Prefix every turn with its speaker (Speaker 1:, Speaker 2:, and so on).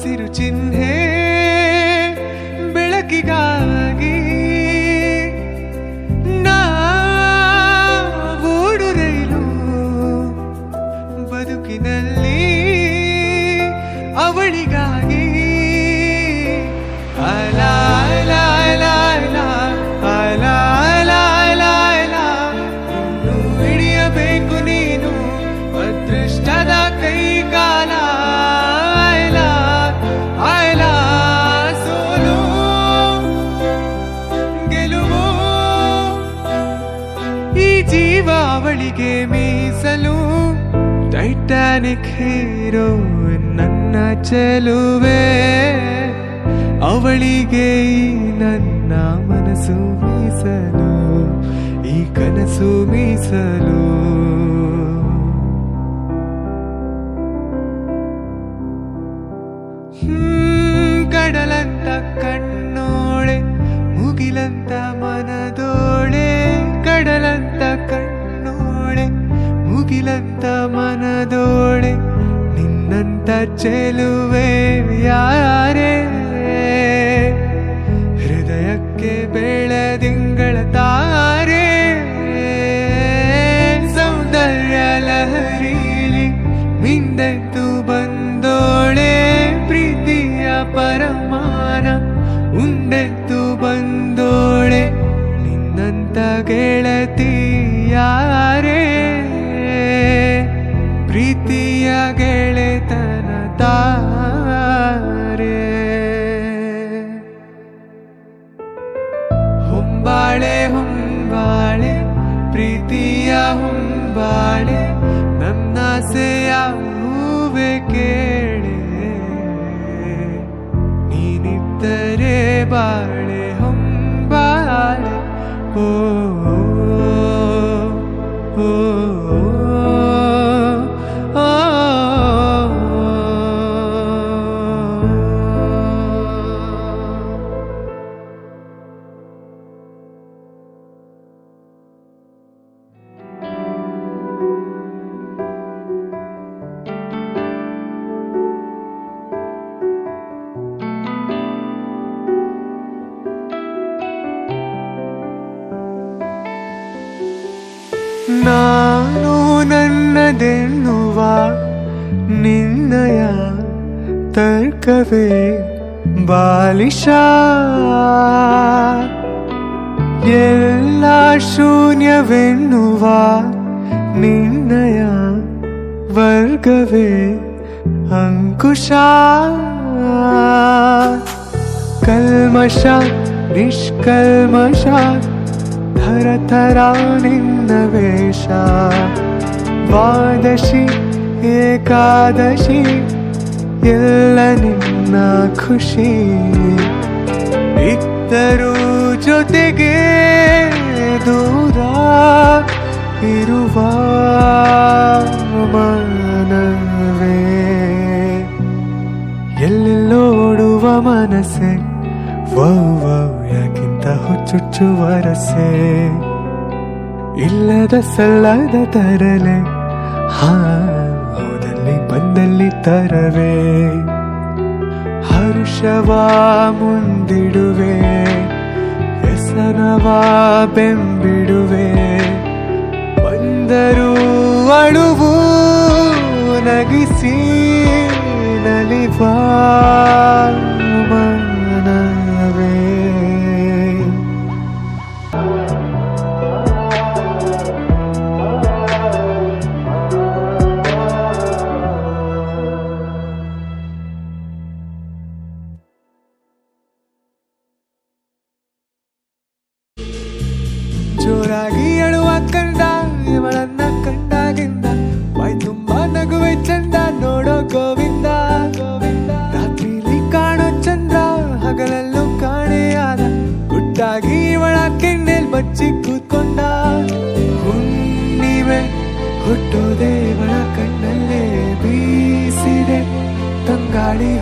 Speaker 1: ಹಸಿರು ಚಿಹ್ನೆ ಬೆಳಕಿಗಾಗಿ ನಾವೋಡು ರೈಲು ಬದುಕಿನಲ್ಲಿ ಅವಳಿಗಾಗಿ ಇನ್ನು ಹಿಡಿಯಬೇಕು ನೀನು ಅದೃಷ್ಟದ ಕೈಗಾಲ ಸೋಲು ಗೆಲುವು ಈ ಜೀವ ಅವಳಿಗೆ ಮೀಸಲು ಟೈಟಾನಿಕ್ ಹೀರೋ ನನ್ನ ಚೆಲುವೆ ಅವಳಿಗೆ ಈ ನನ್ನ ಮನಸ್ಸು ಮೀಸಲು ಈ ಕನಸು ಮೀಸಲು ಕಡಲಂತ ಕಣ್ಣೋಳೆ ಮುಗಿಲಂತ ಮನದೋಳೆ ಕಡಲಂತ ಕಣ್ಣೋಳೆ ಮುಗಿಲಂತ ಮನದೋಳೆ ನಿನ್ನಂತ ಚೆಲುವೆ ಯಾರೇ ಹೃದಯಕ್ಕೆ ಬೆಳದಿಂಗಳ ತಾರೆ ಸೌಂದರ್ಯ ಲಹರೀಲಿ ಮಿಂದೆದ್ದು ಬಂದೋಳೆ ಪ್ರೀತಿಯ ಪರಮಾನ ಉಂಡೆದ್ದು ಬಂದೋಳೆ ನಿನ್ನಂತ ಗೆಳತಿ ಯಾರೇ ಪ್ರೀತಿಯ ಗೆಳೆತನ ತಾರೆ ಹೊಂಬಾಳೆ ಹೊಂಬಾಳೆ ಪ್ರೀತಿಯ ಹೊಂಬಾಳೆ ನನ್ನಾಸೆಯ ಹೂವೆ ಕೇಳೆ ನೀನಿದ್ದರೆ ಬಾಳೆ ಹೊಂಬಾಳೆ ಓ ಓ ನಾನು ನನ್ನದೆನ್ನುವ ನಿನ್ನಯ ತರ್ಕವೇ ಬಾಲಿಶ ಎಲ್ಲ ಶೂನ್ಯವೆನ್ನುವ ನಿನ್ನಯ ವರ್ಗವೇ ಅಂಕುಶ ಕಲ್ಮಶ ನಿಷ್ಕಲ್ಮಶ ಥರ ಥರ ನಿನ್ನ ವೇಷ ದ್ವಾದಶಿ ಏಕಾದಶಿ ಎಲ್ಲ ನಿನ್ನ ಖುಷಿ ಇದ್ದರೂ ಜೊತೆಗೆ ದೂರ ಇರುವ ಮನವೇ ಎಲ್ಲೆಲ್ಲೋಡುವ ಮನಸ್ಸೆ ವೌ ವೌ ಯಾಕಿಂತ ಹುಚ್ಚುಚ್ಚು ವರಸೆ ಇಲ್ಲದ ಸಲ್ಲದ ತರಲೆ ಹೋದಲ್ಲಿ ಬಂದಲ್ಲಿ ತರವೇ ಹರುಷವ ಮುಂದಿಡುವೆ ವ್ಯಸನವ ಬೆಂಬಿಡುವೆ ಬಂದರೂ ಅಳುವು ನಗಿಸಿ ನಲಿವ ಮನವೇ ಜೋರಾಗಿ ಅಳುವ ಕಂಡ ಇವಳನ್ನ ಕಂಡಾಗಿಂದ ಬಾಯ್ ತುಂಬಾ ನಗುವೆ ಚಂದ ನೋಡೋ ಗೋವಿಂದ ಗೋವಿಂದ ರಾತ್ರಿಲಿ ಕಾಣೋ ಚಂದ್ರ ಹಗಲಲ್ಲೂ ಕಾಣೆಯಾದ ಗುಟ್ಟಾಗಿ ಇವಳ ಕೆನ್ನೆಲ್ ಬಚ್ಚಿ ಕೂತ್ಕೊಂಡ ಹುಣ್ಣಿಮೆ ಹುಟ್ಟೋದೆ ಇವಳ ಕಣ್ಣಲ್ಲೇ ಬೀಸಿದೆ ತಂಗಾಳಿ